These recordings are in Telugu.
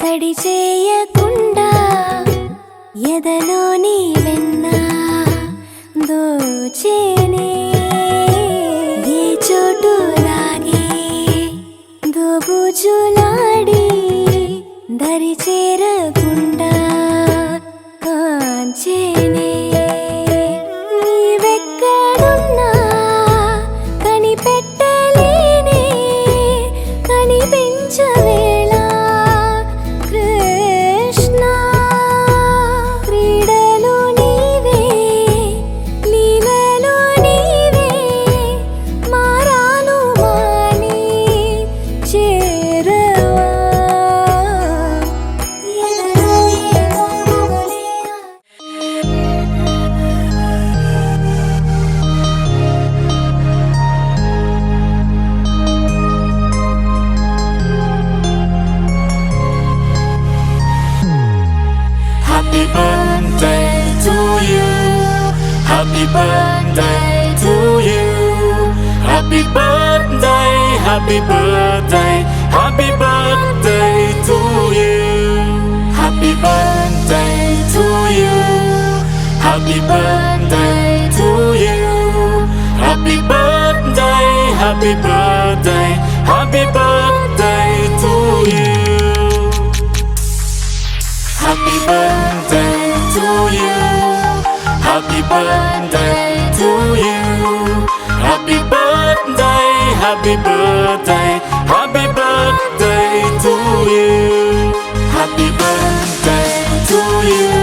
తడి చేయకుండా ఎదలోని వెన్న దోచేనే ఏ చోటు లాగే దోబుజులాడి దరి చేరకుండా కాంచేనే నీవెక్కడున్నా కనిపెట్టలేనే కనిపించవేళ కృష్ణ క్రీడలు నీవే లీలలు నీవే మారాను మాని చేరవా Happy birthday to you. Happy birthday to you. Happy birthday, happy birthday, happy birthday to you. Happy birthday to you. Happy birthday to you. Happy birthday, happy birthday, happy birthday to you. Happy birthday to you. Happy birthday to you. Happy birthday, happy birthday, happy birthday to you. Happy birthday to you.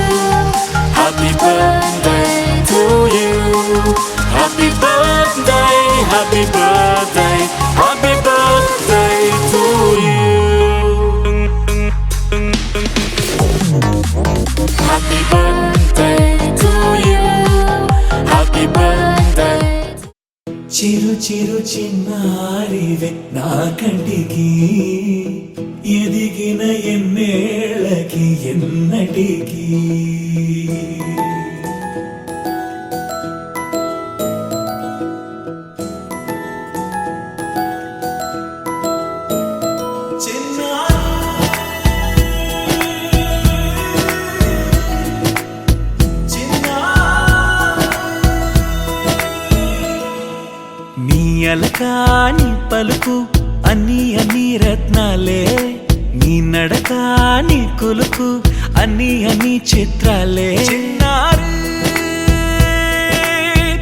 Happy birthday to you. Happy birthday, happy birthday, happy birthday to you. Happy birthday to you. Happy birthday. చిరు చిరు చిన్నారివే నా కంటికి ఎదిగిన ఎన్నేళ్ళకి ఎన్నటికి అలకాని పలుకు అన్ని అన్ని రత్నాలే నీ నడక నీ కులుకు అన్ని అన్ని చిత్రాలే చిన్నారు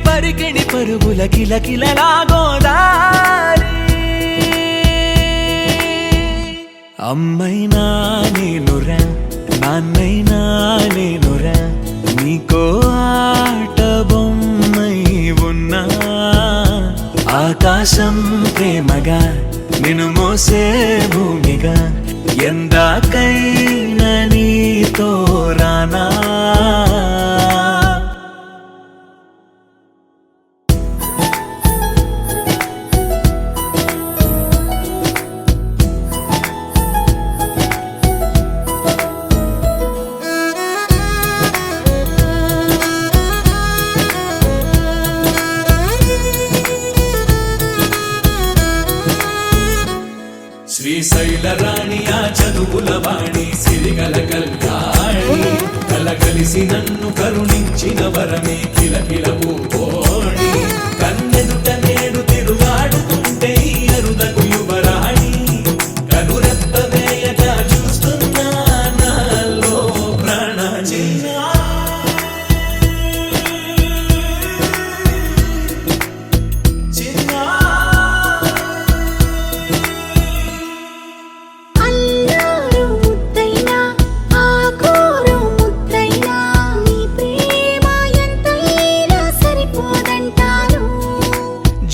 పరికిణి పరుగుల కిలకిలలాగోదారి అమ్మైనా నేనురా నాన్నైనా నేనురా నీకో ఆట బొమ్మై ఉన్నా ఆకాశం ప్రేమగా నిన్ను మోసే భూమిగా ఎందాకైనా నీతో రానా శ్రీశైల రాణి ఆ చదువుల వాణి సిరిగల కళ్యాణి కలగలిసి నన్ను కరుణించిన వరమే కిలకిల పూకోణి కన్నెదుట నేడు తిరుగాడుతుంటే అరుదకు యువరాణి కనురెప్ప వేయగా చూస్తున్నా నాలో ప్రాణ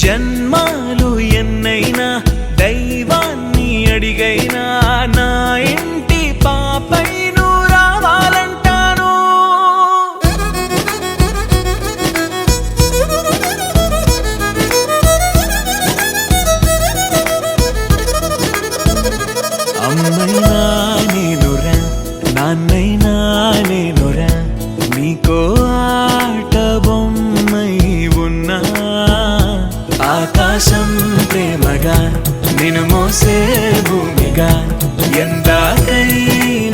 జన్మాలు ఎన్నైనా దైవాన్ని అడిగైనా నా ఇంటి పాపై నువ్వు రావాలంటాను అమ్మైనా నేనురా నాన్నైనా నేనురా నీకో ఆట బొమ్మై ఉన్నా ఆకాశం ప్రేమగా నిన్ను మోసే భూమిగా ఎందాకైనా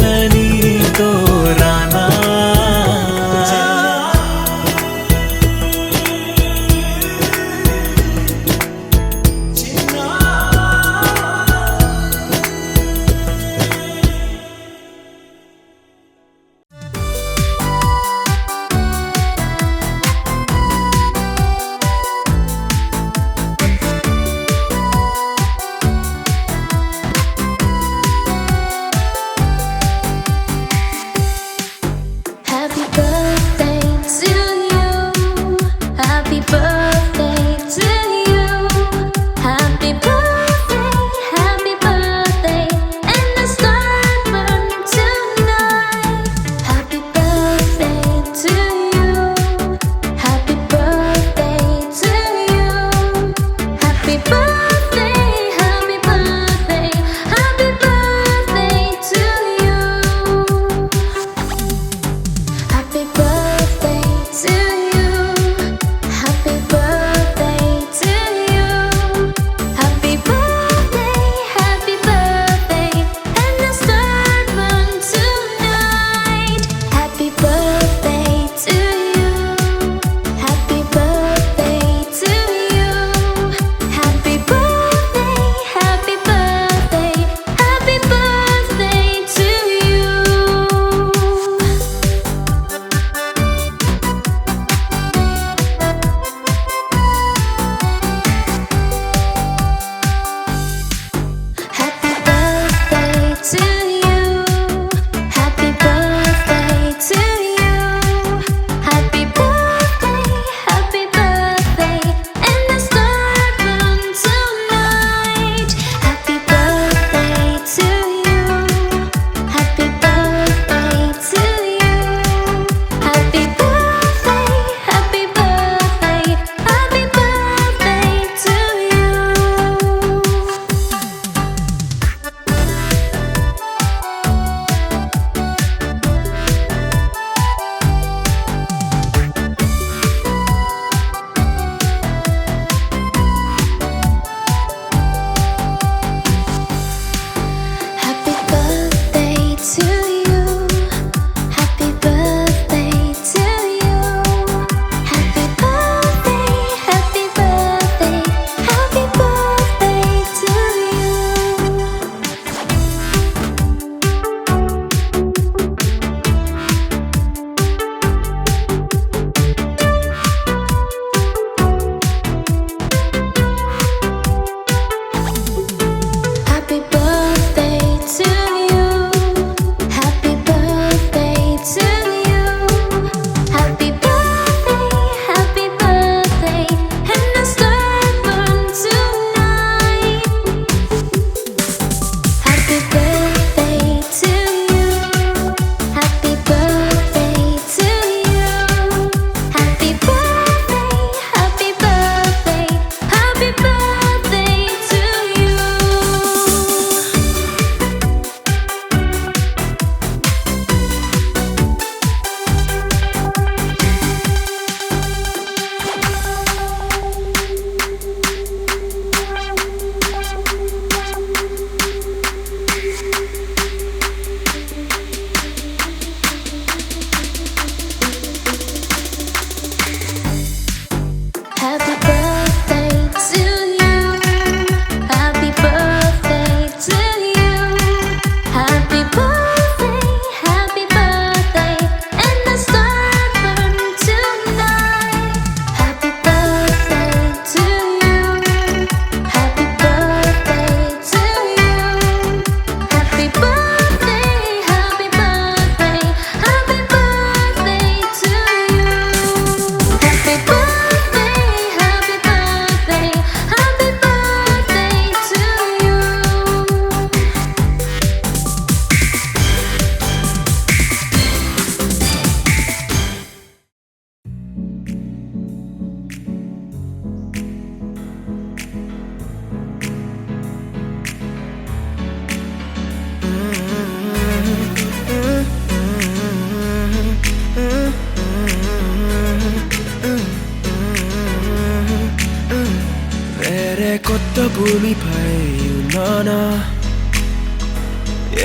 కొత్త భూమిపై ఉన్నానా,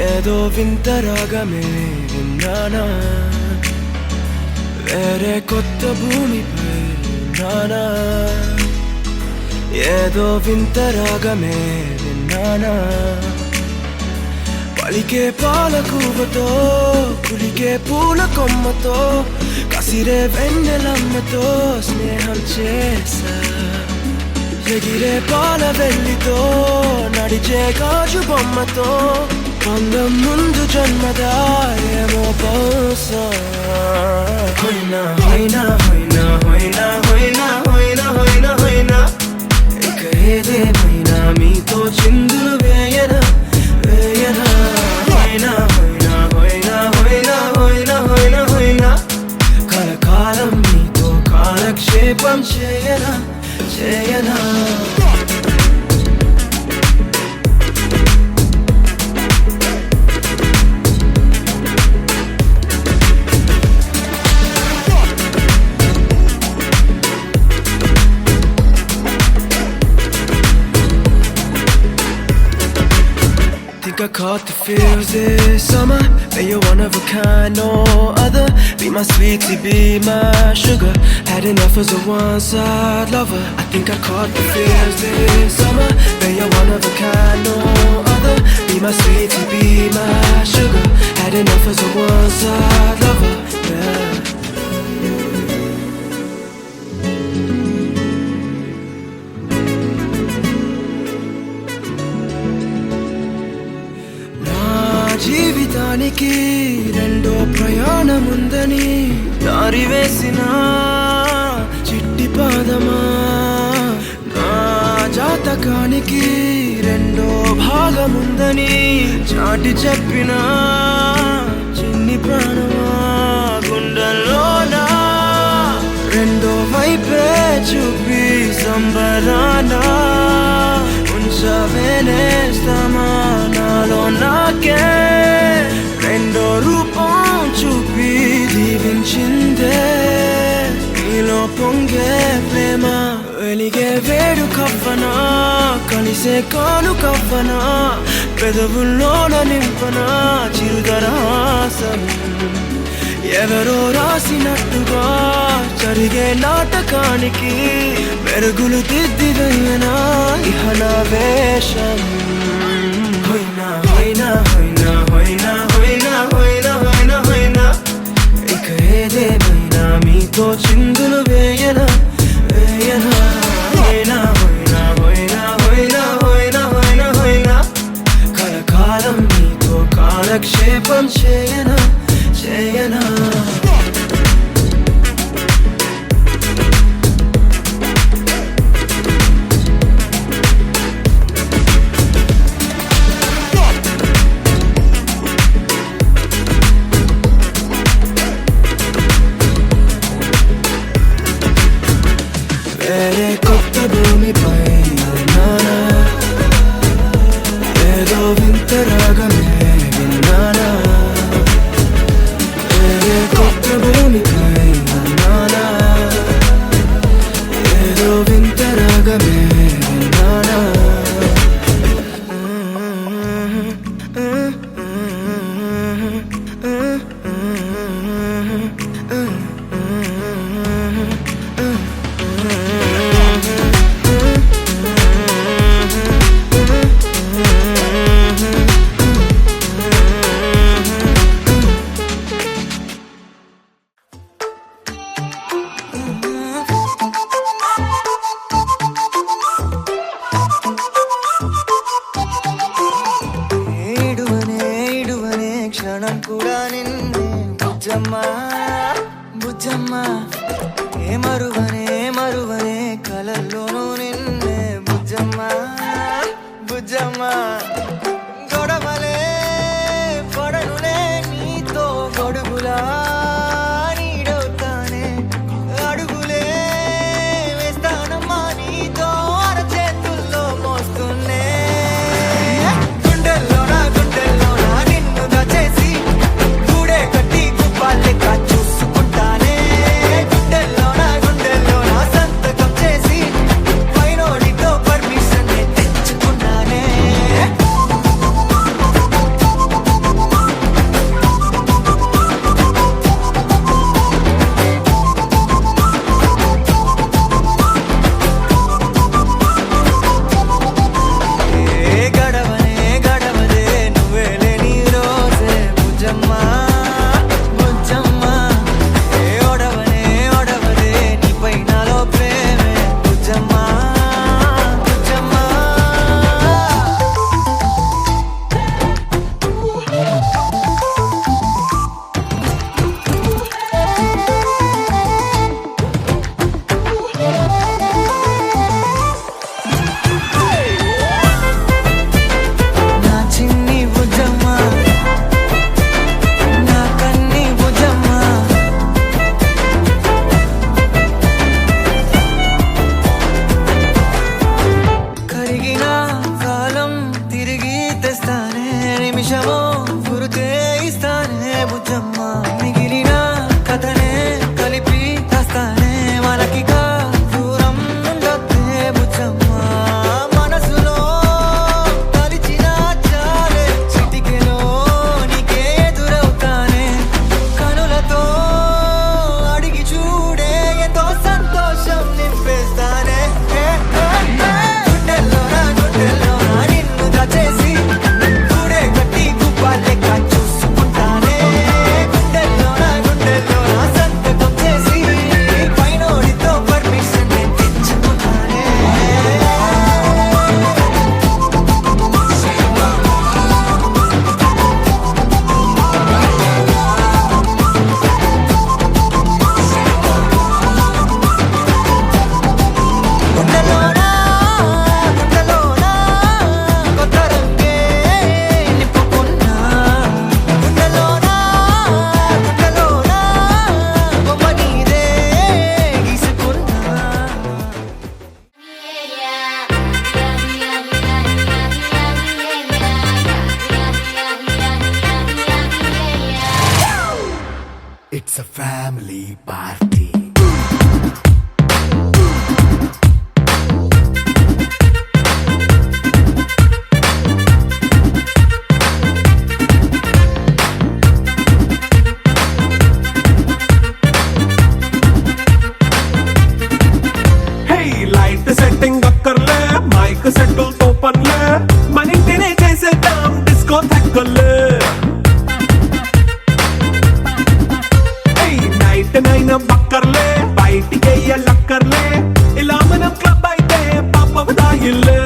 ఏదో వింత రాగమే విన్నానా. వేరే కొత్త భూమిపై ఉన్నానా, ఏదో వింత రాగమే విన్నానా. పలికే పాలకూవతో, కులికే పూల కొమ్మతో, కసిరే వెన్నెలమ్మతో స్నేహం చేసా. ఎగిరే పాల వెల్లితో, నడిచే గాజు బొమ్మతో, అందం ముందు జన్మదా ఏమో బహుశా. హోయినా హోయినా హోయినా హోయినా హోయినా హోయినా హోయినా హోయినా, ఇక ఏదేమైనా మీతో చిందులు వేయనా వేయనా. హోయినా హోయినా హోయినా హోయినా హోయినా హోయినా హోయినా, కలకాలం మీతో కాలక్షేపం చేయనా చేయనా. I caught the feels this summer. But you're one of a kind, no other. Be my sweetie, be my sugar. Had enough as a one-side lover. I think I caught the feels this summer. But you're one of a kind, no other. Be my sweetie, be my sugar. Had enough as a one-side lover. Yeah. జీవితానికి రెండో ప్రయాణముందని దారి వేసిన చిట్టి పాదమా. నా జాతకానికి రెండో భాగముందని చాటి చెప్పిన చిన్ని ప్రాణమా. గుండెల్లోనా రెండో వైపే చూపి సంబరానా ఉంచవేనేస్తామా. నాలో నాకే రెండో రూపం చూపి దీవించిందే నీలో పొంగే ప్రేమ. వెలిగే వేడు కవ్వనా, కలిసే కాను కవ్వనా, పెదవుల్లోన నింపనా చిరుదరాసం. ఎవరో రాసినట్టుగా జరిగే నాటకానికి మెరుగులు దిద్దివయ్యనా ఇహనా వేషం. హోయినా హోయినా హోయినా హోయినా హోయినా హోయినా హోయినా హోయినా, ఇక ఏదేమైనా మీతో చిందులు వేయనా వేయనా. హోయినా హోయినా హోయినా హోయినా హోయినా హోయినా హోయినా, కలకాలం మీతో కాలక్షేపం చేయనా చేయనా. వేరే కొత్త భూమిపై ఉన్నానా, ఏదో వింత రాగమే విన్నానా. వేరే కొత్త భూమిపై ఉన్నానా, ఏదో వింత రాగమే విన్నానా. క్షణం కూడా నిన్నే బుజ్జమ్మా బుజ్జమ్మా, ఏ మరువనే మరువనే కలల్లోనూ నిన్నే బుజ్జమ్మా బుజ్జమ్మా. గొడవలే పడనులే నీతో గొడుగులా నీడవుతానే, అడుగులే వేస్తానమ్మా నీతో అరచేతుల్లో మోస్తున్నే. గుండెల్లోనా గుండెల్లోనా నిన్ను దాచేసి గూడే కట్టి గుప్పాలెక్క చూసుకుంటానే. గుండెల్లోనా గుండెల్లోనా సంతకం చేసి పైనోడితో పర్మిషన్ కొంచెమో గురుతే ఇస్తానే బుజ్జమ్మ మిగిలిన కథనే కలిపి రాస్తానే మనకిగా దూరం ఉండొద్దే బుజ్జమ్మ మనసులో తలిచిన చాలే చిటికెలో నీకే ఎదురవుతానే కనులతో అడిగి చూడే ఎంతో సంతోషం నింపేస్తానే గుండెల్లోనా నిన్ను దాచేసి చూడే గట్టి గుప్ప లెక్క చూసుకుంటానే గుండెల్లోనా సంతకం చేసి పైనోడితో పర్మిషన్ నేను తెచ్చుకుంటానే గుండెల్లోనా కొత్త రంగే నింపుకున్నా గుండెల్లోనా బొమ్మ నీదే గీసుకున్నా It's a family party. Light setting అక్కర్లే మైక్ సెట్టుల్ తో పర్లే మన ఇంటినే చేసేద్దాం డిస్కో థెక్కర్లే నైట్ నైన్ బక్కర్లే బయటికి వెయ్యలక్కర్లే ఇలా మనం క్లబ్ అయితే పాప దాయిల్లే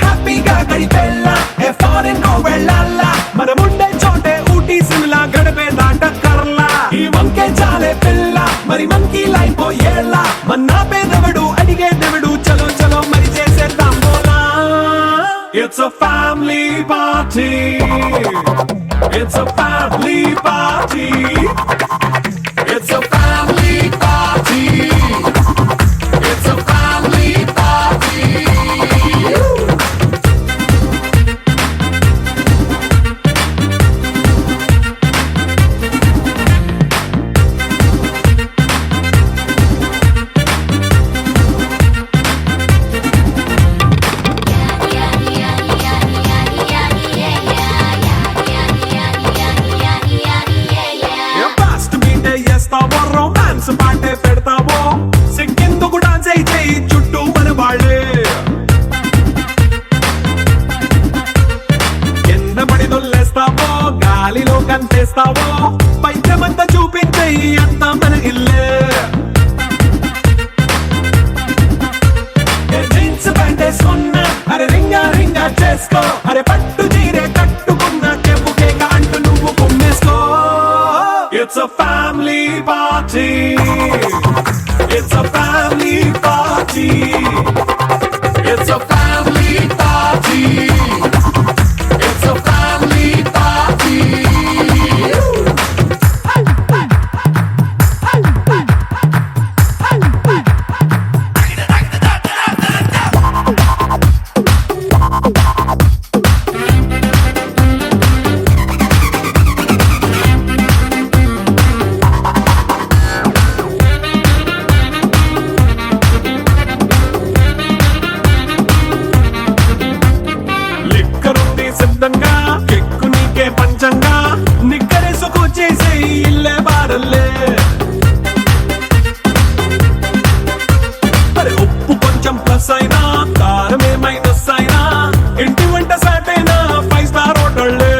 హ్యాపీగా గడిపెళ్ళ ఏ ఫారెన్ కో వెళ్ళాల మనముండే చోటే ఊటీ సిమ్లా గడిపే దాటక్కర్లా ఈ వంకే చాలే పిల్ల మరి మంకీ లైఫ్ ఏళ్ళ మన్నా పేదవడు అడిగే దేవుడు చలో చలో మరి చేసేద్దాం బోలా it's a family party it's a family party it's a family party it's a family party fast మీటే చేస్తావో రొమాన్స్ పాటే పెడతావో సిగ్గెందుకు డాన్స్ అయి చేయి చుట్టూ మన వాళ్ళే కింద పడి దొల్లేస్తావో గాలిలో కంతేస్తావో పైద్యమంతా చూపించేయి అంతా మన ఇల్లే జీన్స్ ప్యాంట్ వేసుకున్నా అరే రింగా రింగా చేసుకో అరే పట్టు చీరే కట్టుకున్న చెప్పుకే అంటూ నువ్వు కుమ్మేసుకో it's a family party it's a family party it's a family party it's a family party లిక్కరుంది సిద్ధంగా కెక్కు నీకే పంచంగా నిక్కరేసుకు చేసే ఇల్లే బారల్లే మరి ఉప్పు కొంచెం ప్లస్ అయినా కారమే మైనస్ అయినా ఇంటి వంట సాటైనా 5 స్టార్ హోటళ్ళే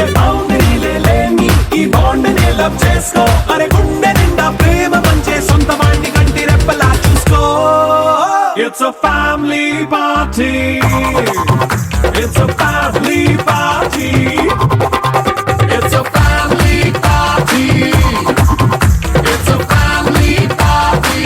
ఏ బౌండరీలే లేని ఈ బాండ్ ని లవ్ చేసుకో అరే గుండె నిండా ప్రేమ పంచే సొంత వాణ్ణి కంటి రెప్పలా చూసుకో it's a family party it's a family party it's a family party it's a family party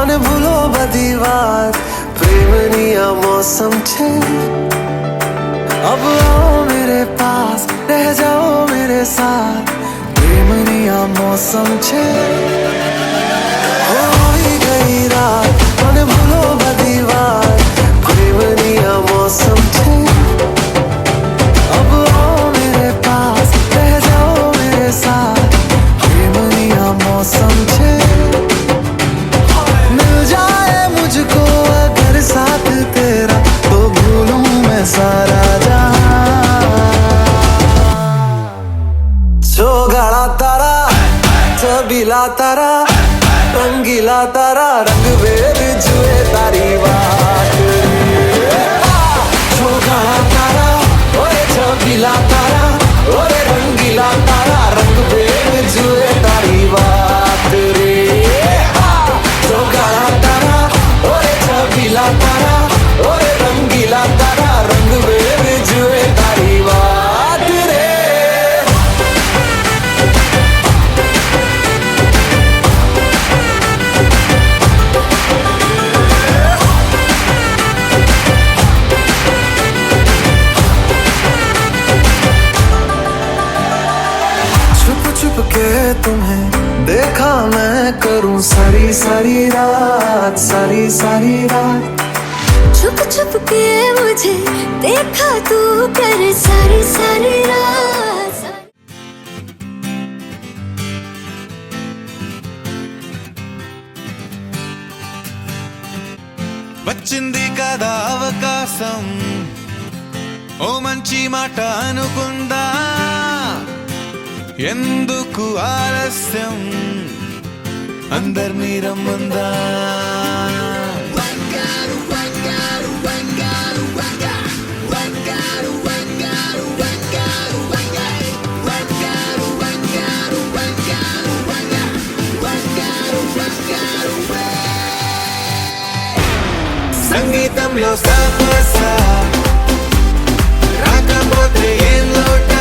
મને ભૂલો બધી વાત પ્રેમની આ મોસમ છે अब आओ मेरे पास रह जाओ मेरे साथ प्रेमनी आ मौसम छे होई गई रात મને ભૂલો બધી વાત પ્રેમની આ मौसम छे अब आओ मेरे पास रह जाओ मेरे साथ प्रेमनी आ मौसम छे मिल जाए मुझको अगर साथ तेरा तो भूलूं मैं सारा गाड़ा तारा छबीला तारा रंगीला तारा रंग वेद जुए तारी बात जो गाड़ा तारा ओए छबीला तारा ओए रंगीला तारा रंग वेद जुए तारी बात रे जो गाड़ा तारा ओए छबीला तारा ओए रंगीला तारा रंग वेद जुए तारी बात रे के तुम्हें देखा मैं करूं सारी सारी रात सारी सारी रात छुप छुप के मुझे देखा तू कर सारी सारी रात వచ్చింది కదా అవకాశం ఓ మంచి మాట అనుకుందా ఎందుకు ఆలస్యం అందర్నీ రమ్మందా సంగీతంలో సపస రాకపోతే ఏం లోట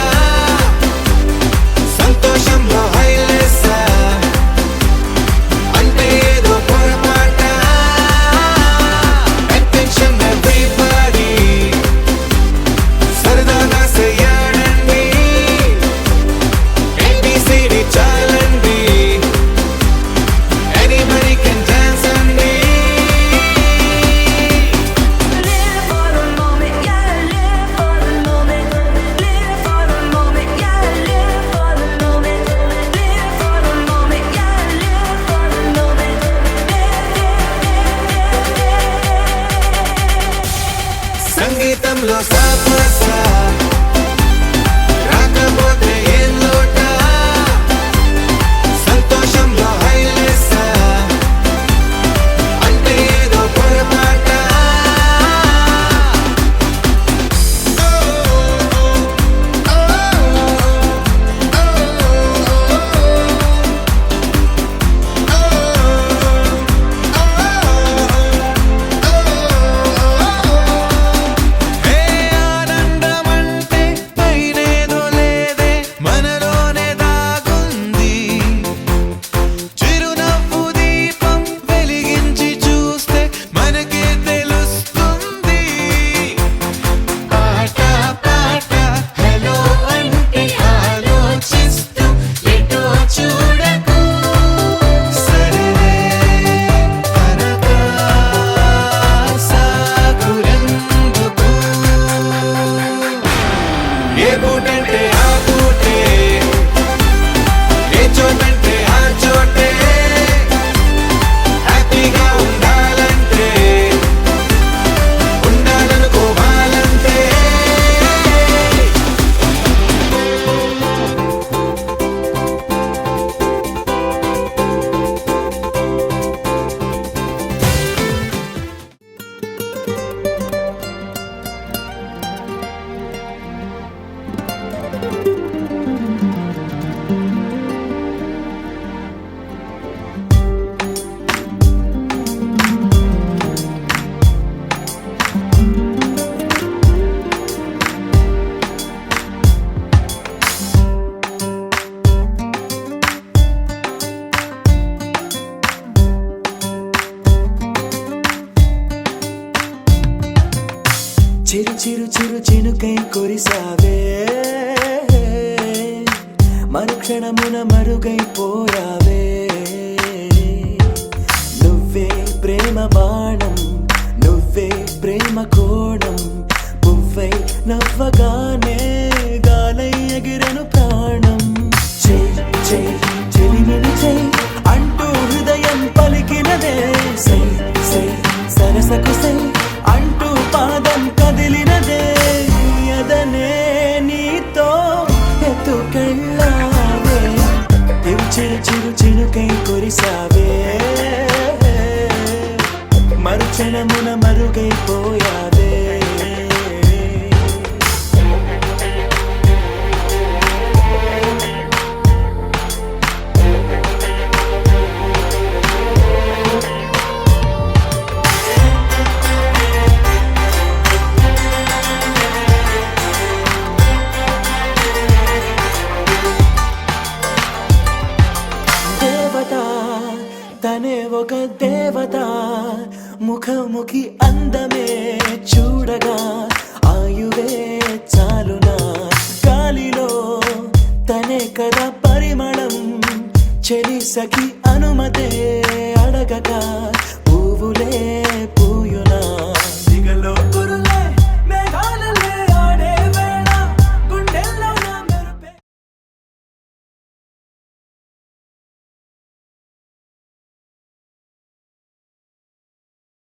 సంతోషంలో హైలేసా అంటే ఏదో పొరపాట అటెన్షన్ ఎవ్రీబడీ సరదాగా చెయ్యాడండి ABCD చాలండి ఎనీబడీ కెన్ డాన్స్ అండి చిరు చిరు చినుకై కురిసావే మరుక్షణమున మరుగైపోయావే నువ్వే ప్రేమ బాణం నువ్వే ప్రేమ కోణం పువ్వై నవ్వగానే గాలై ఎగిరెను ప్రాణం చెయ్ చెయ్ చెలిమిని చెయ్ అంటూ హృదయం పలికినదే సై సై సరసకు సై అంటూ పాదం కదిలినదే అదనే నీతో ఎత్తుకెళ్ళావే చిరు చిరు చినుకై కురిసావే మరుక్షణమున మరుగైపోయావే తనే ఒక దేవత ముఖముఖి అందమే చూడగా ఆయువే చాలునా గాలిలో తనే కదా పరిమళం చెలి సఖి అనుమతే